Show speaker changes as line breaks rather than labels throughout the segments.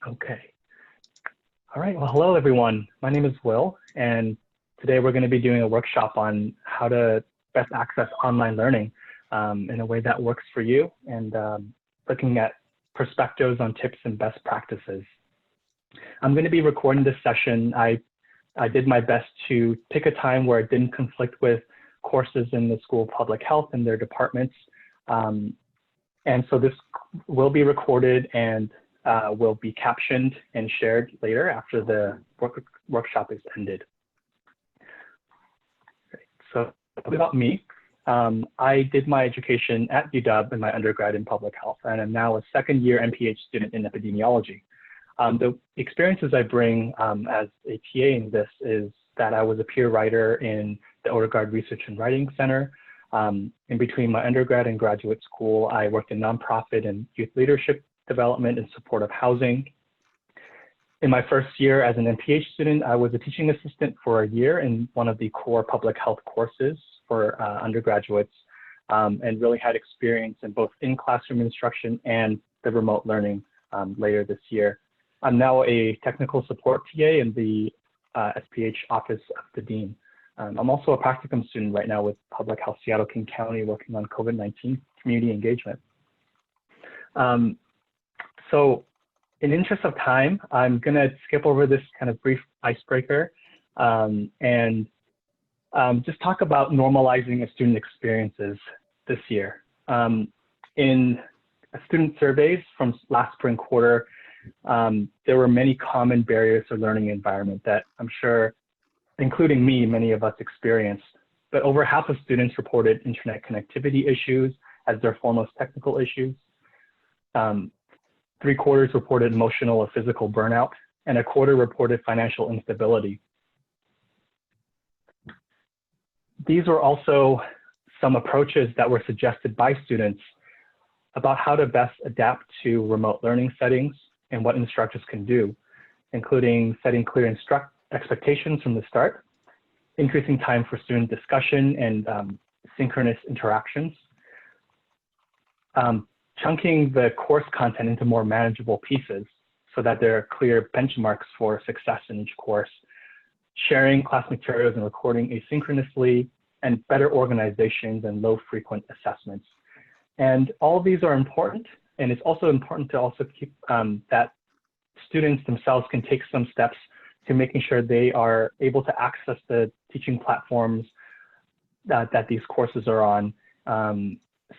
Okay. All right. Well, hello, everyone. My name is Will, and today we're going to be doing a workshop on how to best access online learning in a way that works for you, and looking at perspectives on tips and best practices. I'm going to be recording this session. I did my best to pick a time where it didn't conflict with courses in the School of Public Health and their departments. And so this will be recorded and will be captioned and shared later after the workshop is ended. Great. So about me, I did my education at UW in my undergrad in public health, and I'm now a second-year MPH student in epidemiology. The experiences I bring as a TA in this is that I was a peer writer in the Odegaard Research and Writing Center. In between my undergrad and graduate school, I worked in nonprofit and youth leadership development and supportive housing. In my first year as an MPH student, I was a teaching assistant for a year in one of the core public health courses for undergraduates, and really had experience in both in-classroom instruction and the remote learning later this year. I'm now a technical support TA in the SPH office of the Dean. I'm also a practicum student right now with Public Health Seattle King County, working on COVID-19 community engagement. So in interest of time, I'm going to skip over this kind of brief icebreaker and just talk about normalizing student experiences this year. In student surveys from last spring quarter, there were many common barriers to learning environment that I'm sure, including me, many of us experienced. But over half of students reported internet connectivity issues as their foremost technical issues. 3/4 reported emotional or physical burnout, and 1/4 reported financial instability. These were also some approaches that were suggested by students about how to best adapt to remote learning settings and what instructors can do, including setting clear expectations from the start, increasing time for student discussion and synchronous interactions, chunking the course content into more manageable pieces so that there are clear benchmarks for success in each course, sharing class materials and recording asynchronously, and better organizations and low frequent assessments. And all of these are important, and it's also important to also keep that students themselves can take some steps to making sure they are able to access the teaching platforms that these courses are on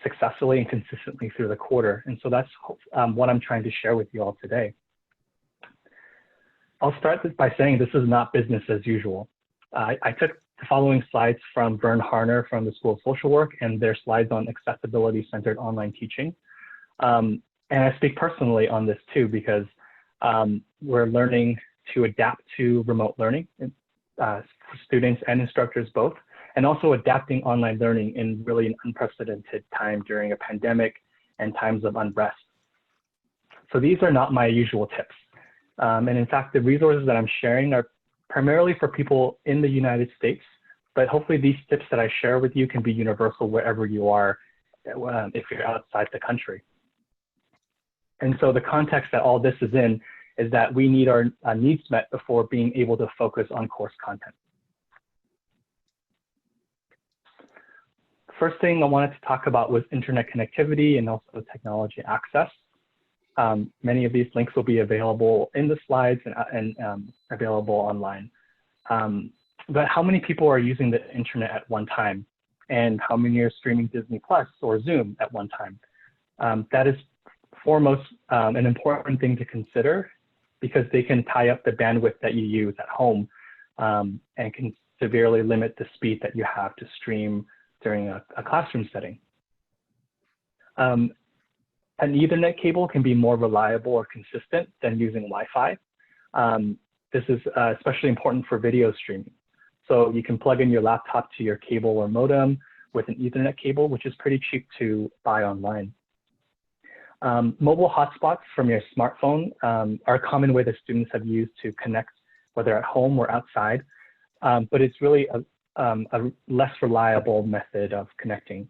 successfully and consistently through the quarter. And so that's what I'm trying to share with you all today. I'll start by saying this is not business as usual. I took the following slides from Vern Harner from the School of Social Work and their slides on accessibility-centered online teaching. And I speak personally on this too, because we're learning to adapt to remote learning, for students and instructors both, and also adapting online learning in really an unprecedented time during a pandemic and times of unrest. So these are not my usual tips. And in fact, the resources that I'm sharing are primarily for people in the United States, but hopefully these tips that I share with you can be universal wherever you are if you're outside the country. And so the context that all this is in is that we need our needs met before being able to focus on course content. First thing I wanted to talk about was internet connectivity and also technology access. Many of these links will be available in the slides and available online. But how many people are using the internet at one time? And how many are streaming Disney Plus or Zoom at one time? That is foremost an important thing to consider, because they can tie up the bandwidth that you use at home and can severely limit the speed that you have to stream during a classroom setting. An Ethernet cable can be more reliable or consistent than using Wi-Fi. This is especially important for video streaming. So you can plug in your laptop to your cable or modem with an Ethernet cable, which is pretty cheap to buy online. Mobile hotspots from your smartphone are a common way that students have used to connect, whether at home or outside, but it's really a less reliable method of connecting.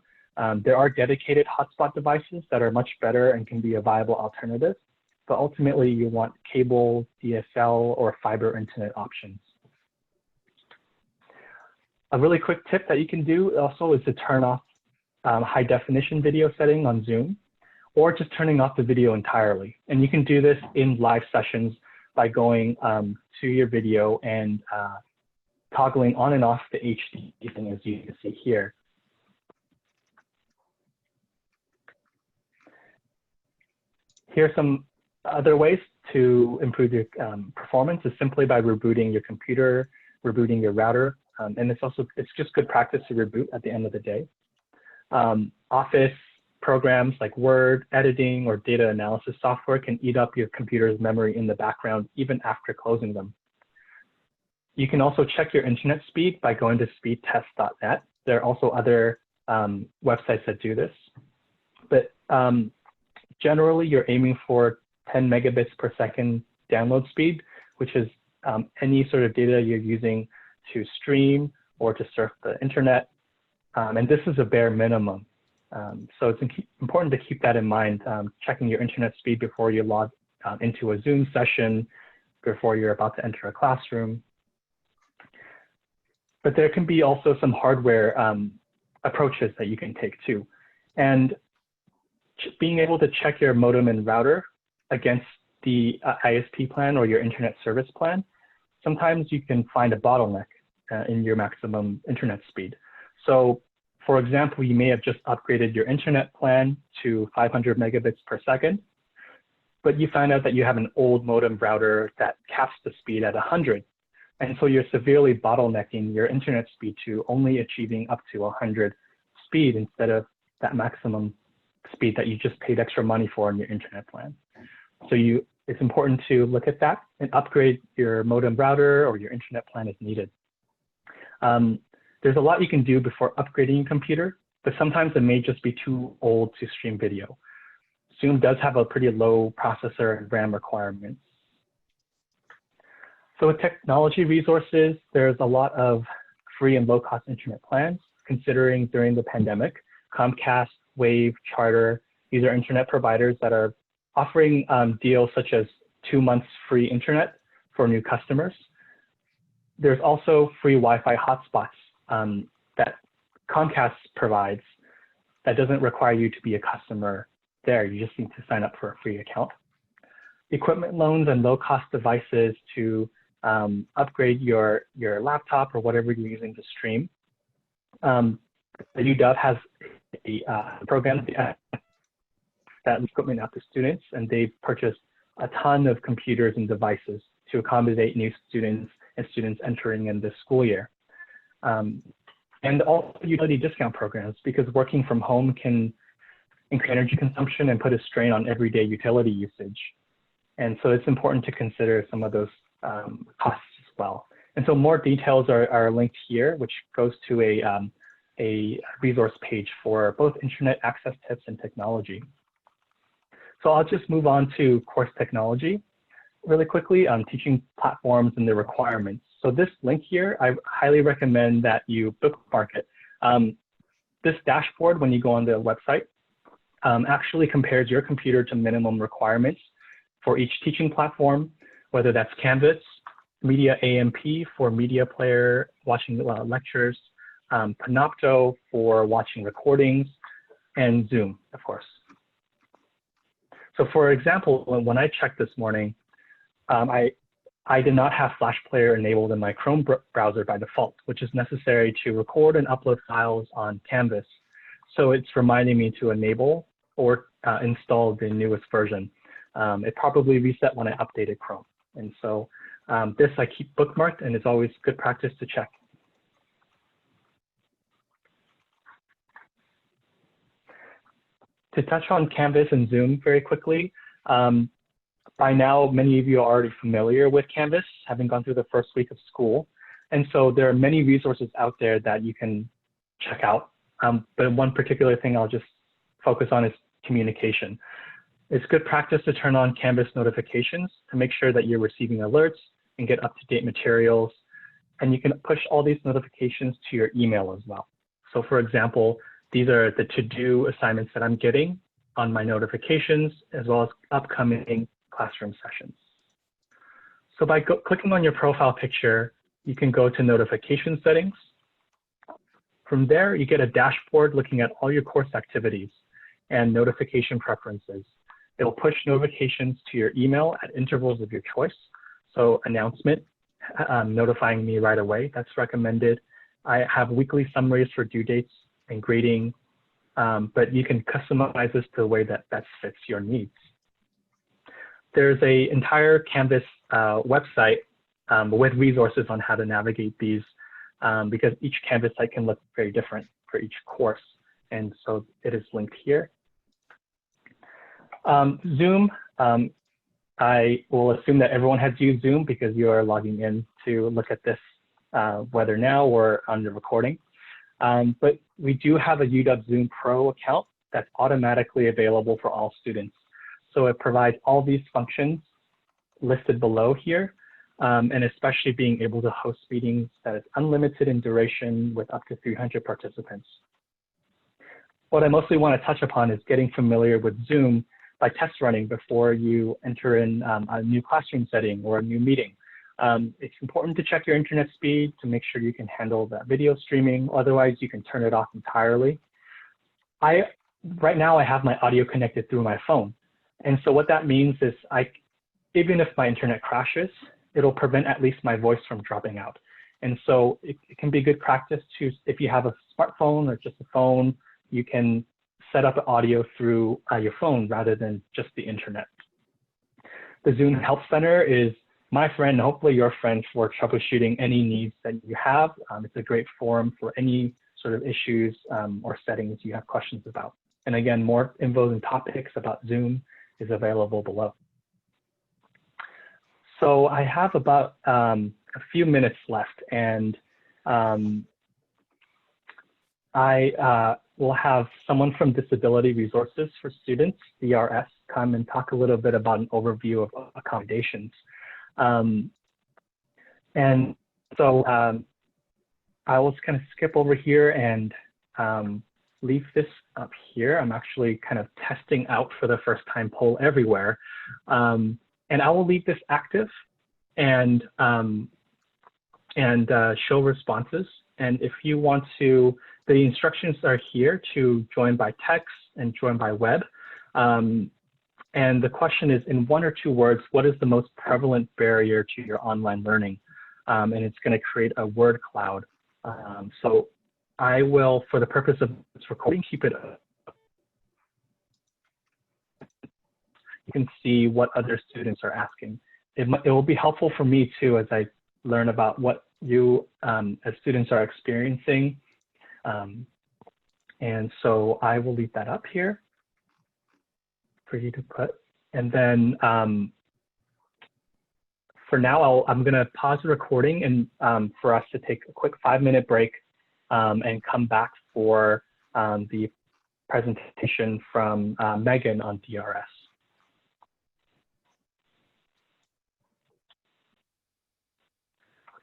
There are dedicated hotspot devices that are much better and can be a viable alternative. but ultimately you want cable, DSL, or fiber internet options. A really quick tip that you can do also is to turn off high definition video setting on Zoom, or just turning off the video entirely. And you can do this in live sessions by going to your video and toggling on and off the HD thing, as you can see here. Here are some other ways to improve your performance is simply by rebooting your computer, rebooting your router, and it's just good practice to reboot at the end of the day. Office programs like Word, editing, or data analysis software can eat up your computer's memory in the background even after closing them. You can also check your internet speed by going to speedtest.net. There are also other websites that do this, but generally you're aiming for 10 megabits per second download speed, which is any sort of data you're using to stream or to surf the internet. And this is a bare minimum. So it's important to keep that in mind, checking your internet speed before you log into a Zoom session, before you're about to enter a classroom. But there can be also some hardware approaches that you can take too. And being able to check your modem and router against the ISP plan or your internet service plan, sometimes you can find a bottleneck in your maximum internet speed. So for example, you may have just upgraded your internet plan to 500 megabits per second, but you find out that you have an old modem router that caps the speed at 100. And so you're severely bottlenecking your internet speed to only achieving up to 100 speed instead of that maximum speed that you just paid extra money for in your internet plan. So it's important to look at that and upgrade your modem router or your internet plan as needed. There's a lot you can do before upgrading your computer, but sometimes it may just be too old to stream video. Zoom does have a pretty low processor and RAM requirements. So with technology resources, there's a lot of free and low-cost internet plans, considering during the pandemic. Comcast, Wave, Charter, these are internet providers that are offering deals such as 2 months free internet for new customers. There's also free Wi-Fi hotspots that Comcast provides that doesn't require you to be a customer there. You just need to sign up for a free account. Equipment loans and low-cost devices to upgrade your laptop or whatever you're using to stream. The UW has a program that equipment out to students, and they've purchased a ton of computers and devices to accommodate new students and students entering in this school year. And also utility discount programs, because working from home can increase energy consumption and put a strain on everyday utility usage. And so it's important to consider some of those costs as well. And so more details are linked here, which goes to a resource page for both internet access tips and technology. So I'll just move on to course technology really quickly on teaching platforms and the requirements. So this link here, I highly recommend that you bookmark it. This dashboard, when you go on the website, actually compares your computer to minimum requirements for each teaching platform, whether that's Canvas, Media AMP for media player watching lectures, Panopto for watching recordings, and Zoom, of course. So for example, when I checked this morning, I did not have Flash Player enabled in my Chrome browser by default, which is necessary to record and upload files on Canvas. So it's reminding me to enable or install the newest version. It probably reset when I updated Chrome. And so this I keep bookmarked, and it's always good practice to check. To touch on Canvas and Zoom very quickly, by now, many of you are already familiar with Canvas, having gone through the first week of school. And so there are many resources out there that you can check out. But one particular thing I'll just focus on is communication. It's good practice to turn on Canvas notifications to make sure that you're receiving alerts and get up-to-date materials. And you can push all these notifications to your email as well. So for example, these are the to-do assignments that I'm getting on my notifications, as well as upcoming classroom sessions. So by clicking on your profile picture, you can go to notification settings. From there, you get a dashboard looking at all your course activities and notification preferences. It'll push notifications to your email at intervals of your choice. So announcement, notifying me right away, that's recommended. I have weekly summaries for due dates and grading, but you can customize this to the way that best fits your needs. There's an entire Canvas website with resources on how to navigate these because each Canvas site can look very different for each course. And so it is linked here. Zoom, I will assume that everyone has used Zoom because you are logging in to look at this whether now or on the recording. But we do have a UW Zoom Pro account that's automatically available for all students. So it provides all these functions listed below here, and especially being able to host meetings that is unlimited in duration with up to 300 participants. What I mostly want to touch upon is getting familiar with Zoom by test running before you enter in a new classroom setting or a new meeting. It's important to check your internet speed to make sure you can handle that video streaming. Otherwise, you can turn it off entirely. Right now, I have my audio connected through my phone. And so what that means is even if my internet crashes, it'll prevent at least my voice from dropping out. And so it can be good practice to, if you have a smartphone or just a phone, you can set up audio through your phone rather than just the internet. The Zoom Help Center is my friend, hopefully your friend, for troubleshooting any needs that you have. It's a great forum for any sort of issues or settings you have questions about. And again, more info and topics about Zoom is available below. So I have about a few minutes left, and I will have someone from Disability Resources for Students, DRS, come and talk a little bit about an overview of accommodations. And so I will just kind of skip over here and leave this up here. I'm actually kind of testing out for the first time Poll Everywhere. And I will leave this active and show responses. And if you want to, the instructions are here to join by text and join by web. And the question is, in 1 or 2 words, what is the most prevalent barrier to your online learning? And it's going to create a word cloud. So I will, for the purpose of this recording, keep it up. You can see what other students are asking. It will be helpful for me too as I learn about what you as students are experiencing. And so I will leave that up here for you to put. And then for now, I'm going to pause the recording and for us to take a quick 5-minute break and come back for the presentation from Meghan on DRS.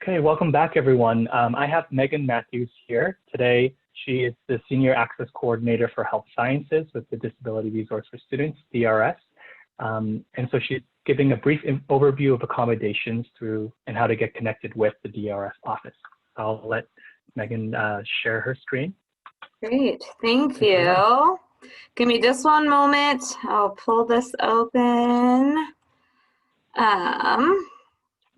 Okay, welcome back, everyone. I have Meghan Matthews here today. She is the Senior Access Coordinator for Health Sciences with the Disability Resource for Students, DRS. And so she's giving a brief overview of accommodations through and how to get connected with the DRS office. I'll let Meghan share her screen.
Great, thank you. Give me just one moment. I'll pull this open.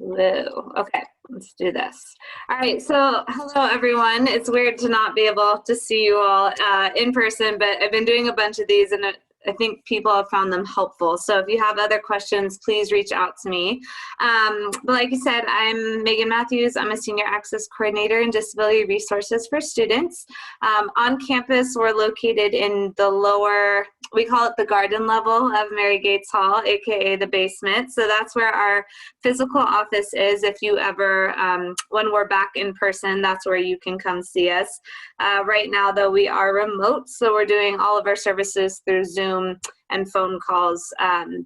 Okay, let's do this. All right, so hello everyone. It's weird to not be able to see you all in person, but I've been doing a bunch of these and I think people have found them helpful. So if you have other questions, please reach out to me. But like you said, I'm Meghan Matthews. I'm a Senior Access Coordinator in Disability Resources for Students. On campus, we're located in the lower, we call it the garden level of Mary Gates Hall, AKA the basement. So that's where our physical office is. If you ever, when we're back in person, that's where you can come see us. Right now, though, we are remote. So we're doing all of our services through Zoom and phone calls,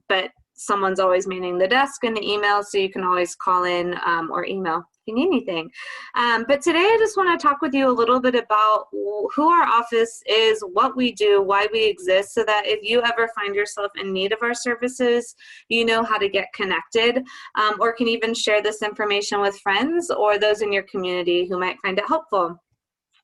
but someone's always manning the desk and the email, so you can always call in or email if you need anything. But today I just want to talk with you a little bit about who our office is, what we do, why we exist, so that if you ever find yourself in need of our services, you know how to get connected, or can even share this information with friends or those in your community who might find it helpful.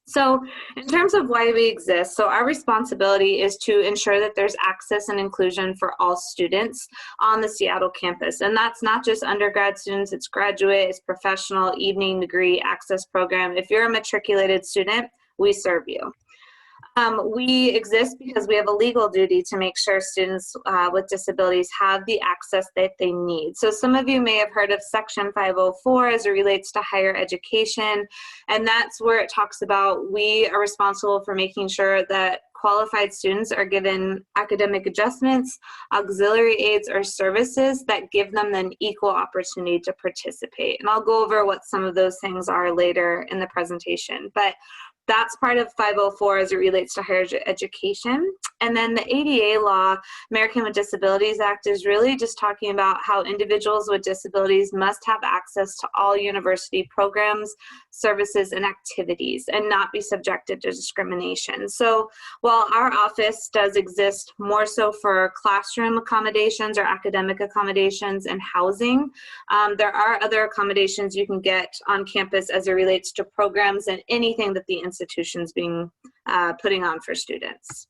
So in terms of why we exist, so our responsibility is to ensure that there's access and inclusion for all students on the Seattle campus. And that's not just undergrad students, it's graduate, it's professional, evening degree, access program. If you're a matriculated student, we serve you. We exist because we have a legal duty to make sure students with disabilities have the access that they need. So some of you may have heard of Section 504 as it relates to higher education, and that's where it talks about we are responsible for making sure that qualified students are given academic adjustments, auxiliary aids, or services that give them an equal opportunity to participate. And I'll go over what some of those things are later in the presentation. But that's part of 504 as it relates to higher education. And then the ADA law, American with Disabilities Act, is really just talking about how individuals with disabilities must have access to all university programs, services, and activities and not be subjected to discrimination. So while our office does exist more so for classroom accommodations or academic accommodations and housing, there are other accommodations you can get on campus as it relates to programs and anything that the institution's being putting on for students.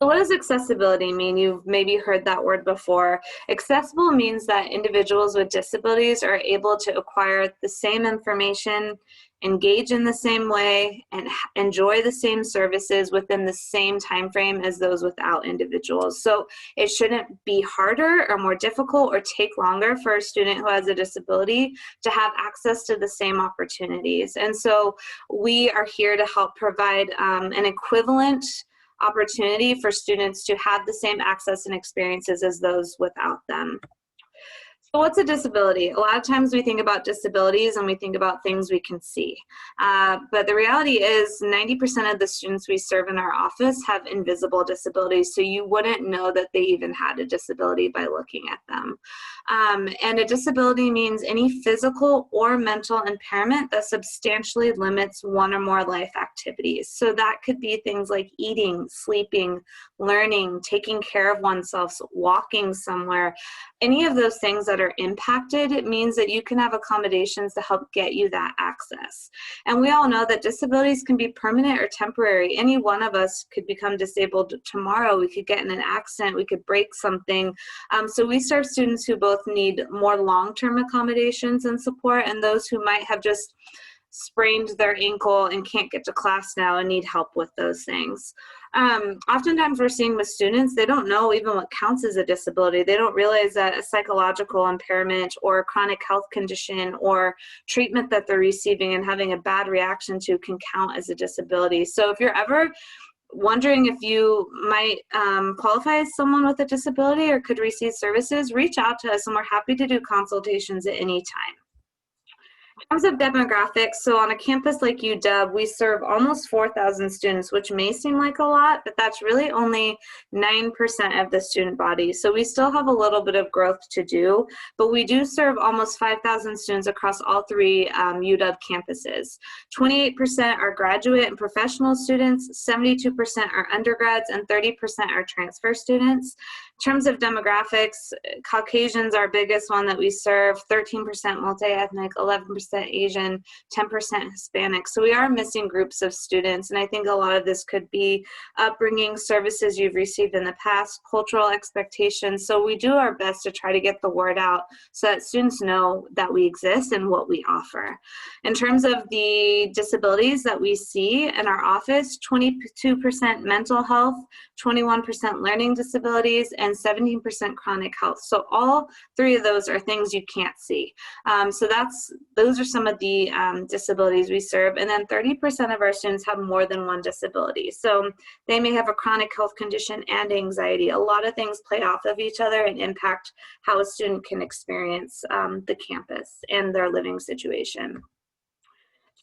So what does accessibility mean? You've maybe heard that word before. Accessible means that individuals with disabilities are able to acquire the same information, engage in the same way, and enjoy the same services within the same time frame as those without individuals. So it shouldn't be harder or more difficult or take longer for a student who has a disability to have access to the same opportunities. And so we are here to help provide an equivalent opportunity for students to have the same access and experiences as those without them. So what's a disability? A lot of times we think about disabilities and we think about things we can see. But the reality is 90% of the students we serve in our office have invisible disabilities, so you wouldn't know that they even had a disability by looking at them. And a disability means any physical or mental impairment that substantially limits one or more life activities. So that could be things like eating, sleeping, learning, taking care of oneself, walking somewhere. Any of those things that are impacted, it means that you can have accommodations to help get you that access. And we all know that disabilities can be permanent or temporary. Any one of us could become disabled tomorrow. We could get in an accident. We could break something. So we serve students who both need more long-term accommodations and support, and those who might have just sprained their ankle and can't get to class now and need help with those things. Oftentimes we're seeing with students, they don't know even what counts as a disability. They don't realize that a psychological impairment or a chronic health condition or treatment that they're receiving and having a bad reaction to can count as a disability. So if you're ever wondering if you might qualify as someone with a disability or could receive services, reach out to us and we're happy to do consultations at any time. In terms of demographics, so on a campus like UW, we serve almost 4,000 students, which may seem like a lot, but that's really only 9% of the student body. So we still have a little bit of growth to do, but we do serve almost 5,000 students across all three UW campuses. 28% are graduate and professional students, 72% are undergrads, and 30% are transfer students. In terms of demographics, Caucasians are our biggest one that we serve, 13% multi-ethnic, 11% Asian, 10% Hispanic. So we are missing groups of students, and I think a lot of this could be upbringing, services you've received in the past, cultural expectations. So we do our best to try to get the word out so that students know that we exist and what we offer. In terms of the disabilities that we see in our office, 22% mental health, 21% learning disabilities, and 17% chronic health. So all three of those are things you can't see. So those are some of the disabilities we serve. And then 30% of our students have more than one disability. So they may have a chronic health condition and anxiety. A lot of things play off of each other and impact how a student can experience the campus and their living situation.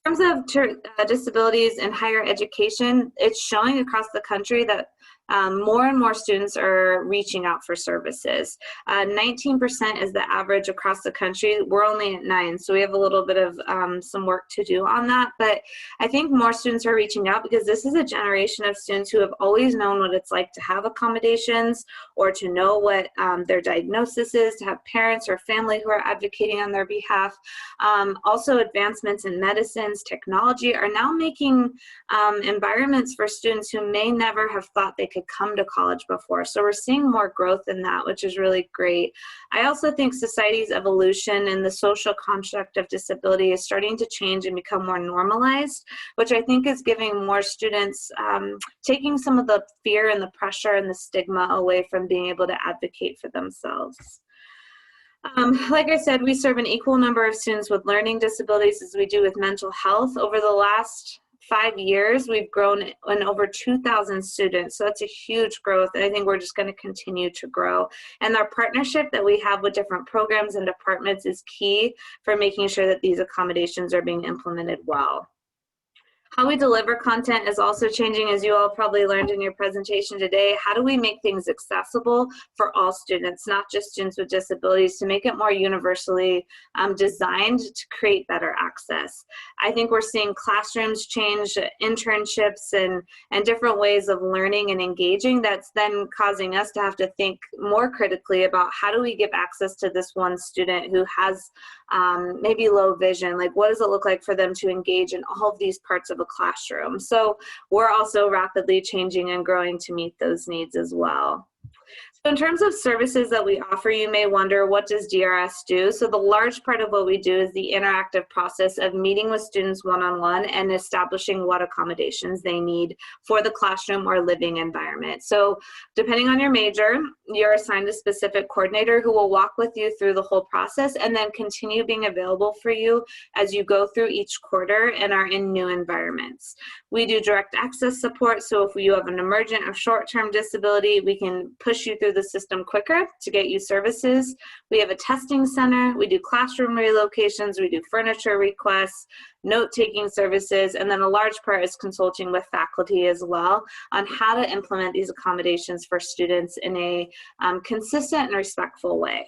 In terms of disabilities in higher education, it's showing across the country that more and more students are reaching out for services. 19% is the average across the country. We're only at 9%, so we have a little bit of some work to do on that. But I think more students are reaching out because this is a generation of students who have always known what it's like to have accommodations or to know what their diagnosis is, to have parents or family who are advocating on their behalf. Also, advancements in medicines, technology are now making environments for students who may never have thought they could come to college before. So we're seeing more growth in that, which is really great. I also think society's evolution and the social construct of disability is starting to change and become more normalized, which I think is giving more students, taking some of the fear and the pressure and the stigma away from being able to advocate for themselves. Like I said, we serve an equal number of students with learning disabilities as we do with mental health. Over the last 5 years, we've grown in over 2,000 students. So that's a huge growth. And I think we're just going to continue to grow. And our partnership that we have with different programs and departments is key for making sure that these accommodations are being implemented well. How we deliver content is also changing, as you all probably learned in your presentation today. How do we make things accessible for all students, not just students with disabilities, to make it more universally designed to create better access? I think we're seeing classrooms change, internships, and different ways of learning and engaging. That's then causing us to have to think more critically about how do we give access to this one student who has maybe low vision. Like, what does it look like for them to engage in all of these parts of a classroom? So we're also rapidly changing and growing to meet those needs as well. So in terms of services that we offer, you may wonder, what does DRS do? So the large part of what we do is the interactive process of meeting with students one-on-one and establishing what accommodations they need for the classroom or living environment. So depending on your major, you're assigned a specific coordinator who will walk with you through the whole process and then continue being available for you as you go through each quarter and are in new environments. We do direct access support, so if you have an emergent or short-term disability, we can push you through the system quicker to get you services. We have a testing center, we do classroom relocations, we do furniture requests, note-taking services, and then a large part is consulting with faculty as well on how to implement these accommodations for students in a consistent and respectful way.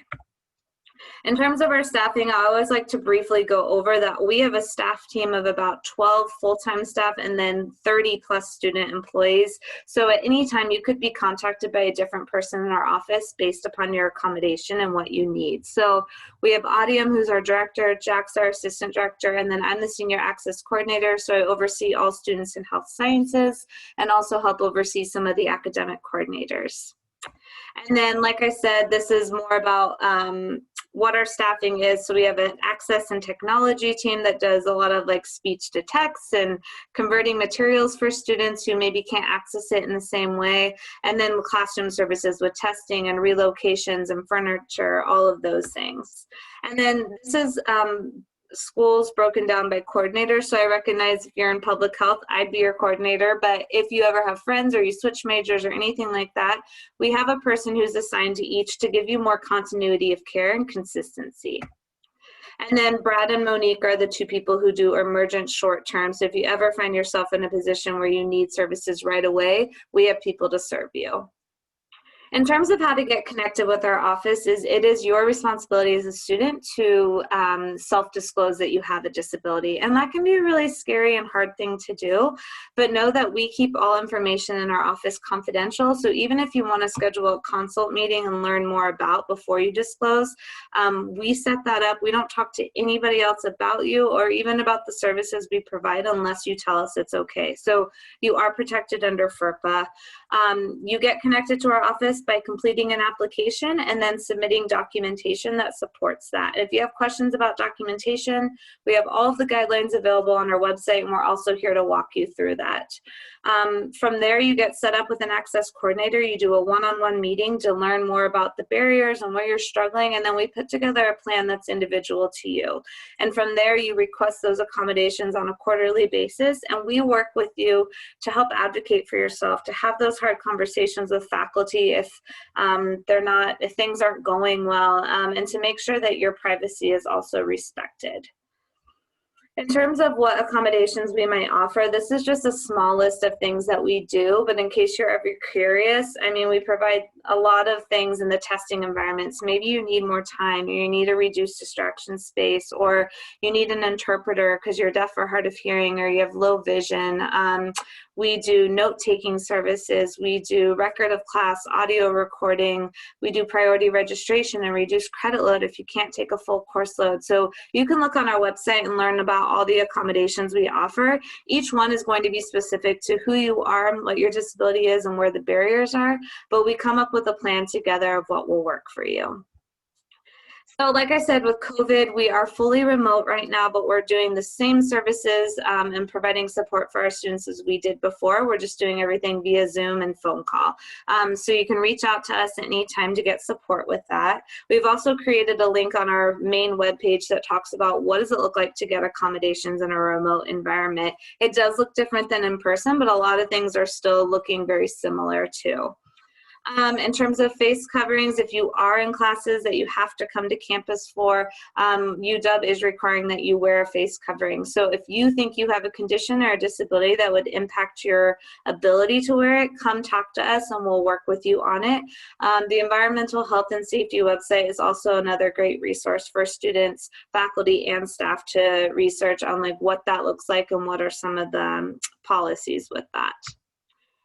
In terms of our staffing, I always like to briefly go over that we have a staff team of about 12 full-time staff and then 30 plus student employees. So at any time you could be contacted by a different person in our office based upon your accommodation and what you need. So we have Audium, who's our director, Jack's our assistant director, and then I'm the senior access coordinator. So I oversee all students in health sciences and also help oversee some of the academic coordinators. And then, like I said, this is more about what our staffing is. So we have an access and technology team that does a lot of like speech to text and converting materials for students who maybe can't access it in the same way. And then classroom services with testing and relocations and furniture, all of those things. And then this is schools broken down by coordinators. So I recognize if you're in public health, I'd be your coordinator, but if you ever have friends or you switch majors or anything like that, we have a person who's assigned to each to give you more continuity of care and consistency. And then Brad and Monique are the two people who do emergent short term. So if you ever find yourself in a position where you need services right away, we have people to serve you. In terms of how to get connected with our office, it is your responsibility as a student to self-disclose that you have a disability. And that can be a really scary and hard thing to do, but know that we keep all information in our office confidential. So even if you want to schedule a consult meeting and learn more about before you disclose, we set that up. We don't talk to anybody else about you or even about the services we provide unless you tell us it's okay. So you are protected under FERPA. You get connected to our office by completing an application and then submitting documentation that supports that. If you have questions about documentation, we have all of the guidelines available on our website, and we're also here to walk you through that. From there, you get set up with an access coordinator. You do a one-on-one meeting to learn more about the barriers and where you're struggling, and then we put together a plan that's individual to you. And from there, you request those accommodations on a quarterly basis, and we work with you to help advocate for yourself, to have those hard conversations with faculty if things aren't going well, and to make sure that your privacy is also respected. In terms of what accommodations we might offer, this is just a small list of things that we do, but in case you're ever curious, I mean, we provide a lot of things in the testing environments. Maybe you need more time, or you need a reduced distraction space, or you need an interpreter because you're deaf or hard of hearing, or you have low vision. We do note-taking services. We do record of class, audio recording. We do priority registration and reduced credit load if you can't take a full course load. So you can look on our website and learn about all the accommodations we offer. Each one is going to be specific to who you are, what your disability is, and where the barriers are, but we come up with a plan together of what will work for you. So like I said, with COVID, we are fully remote right now, but we're doing the same services and providing support for our students as we did before. We're just doing everything via Zoom and phone call. So you can reach out to us at any time to get support with that. We've also created a link on our main webpage that talks about what does it look like to get accommodations in a remote environment. It does look different than in person, but a lot of things are still looking very similar too. In terms of face coverings, if you are in classes that you have to come to campus for, UW is requiring that you wear a face covering. So if you think you have a condition or a disability that would impact your ability to wear it, come talk to us and we'll work with you on it. The Environmental Health and Safety website is also another great resource for students, faculty, and staff to research on like what that looks like and what are some of the policies with that.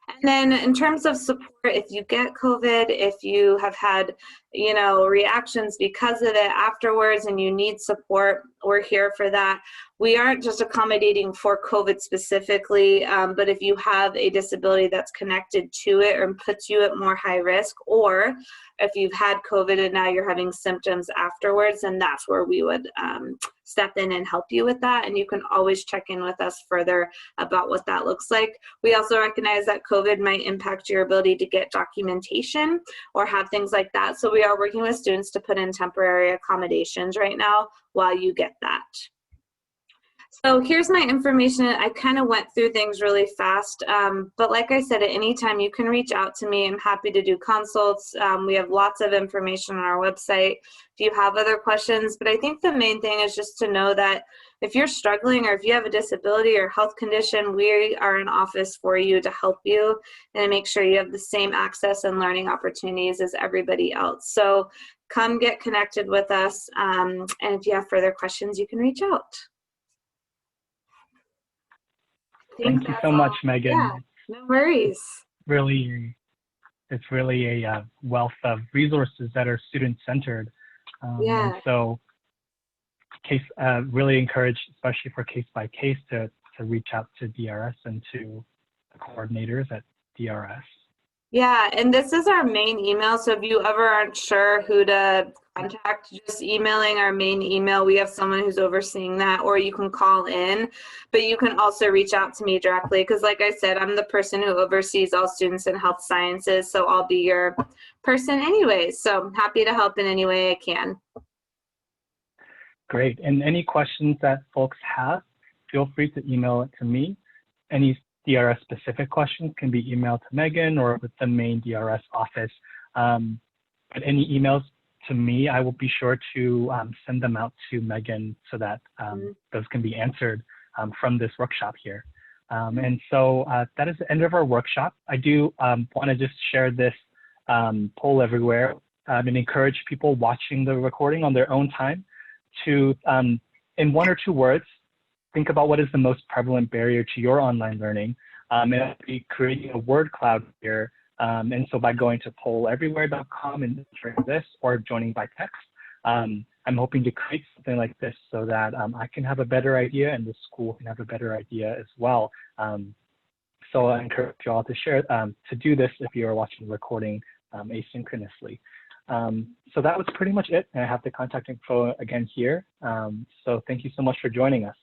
And then in terms of support, if you get COVID, if you have had, you know, reactions because of it afterwards and you need support, we're here for that. We aren't just accommodating for COVID specifically, but if you have a disability that's connected to it or puts you at more high risk, or if you've had COVID and now you're having symptoms afterwards, then that's where we would step in and help you with that. And you can always check in with us further about what that looks like. We also recognize that COVID might impact your ability to get documentation or have things like that. So we are working with students to put in temporary accommodations right now while you get that. So here's my information. I kind of went through things really fast, but like I said, at any time you can reach out to me. I'm happy to do consults. We have lots of information on our website if you have other questions, but I think the main thing is just to know that if you're struggling or if you have a disability or health condition, we are an office for you to help you and make sure you have the same access and learning opportunities as everybody else. So come get connected with us, and if you have further questions, you can reach out.
Thank you so much, Megan.
Yeah, no worries.
It's really a wealth of resources that are student-centered.
Yeah.
And so really encourage, especially for case by case, to reach out to DRS and to the coordinators at DRS.
Yeah, and this is our main email, so if you ever aren't sure who to contact, just emailing our main email. We have someone who's overseeing that, or you can call in, but you can also reach out to me directly because like I said, I'm the person who oversees all students in health sciences, so I'll be your person anyways. So I'm happy to help in any way I can.
Great, and any questions that folks have, feel free to email it to me. Any DRS specific questions can be emailed to Megan or with the main DRS office. But any emails to me, I will be sure to send them out to Megan so that those can be answered from this workshop here. And so that is the end of our workshop. I do want to just share this poll everywhere and encourage people watching the recording on their own time to, in 1 or 2 words, think about what is the most prevalent barrier to your online learning, and I'll be creating a word cloud here. And so by going to polleverywhere.com and entering this or joining by text, I'm hoping to create something like this so that I can have a better idea and the school can have a better idea as well. So I encourage you all to share, to do this if you are watching the recording asynchronously. So that was pretty much it. And I have the contact info again here. So thank you so much for joining us.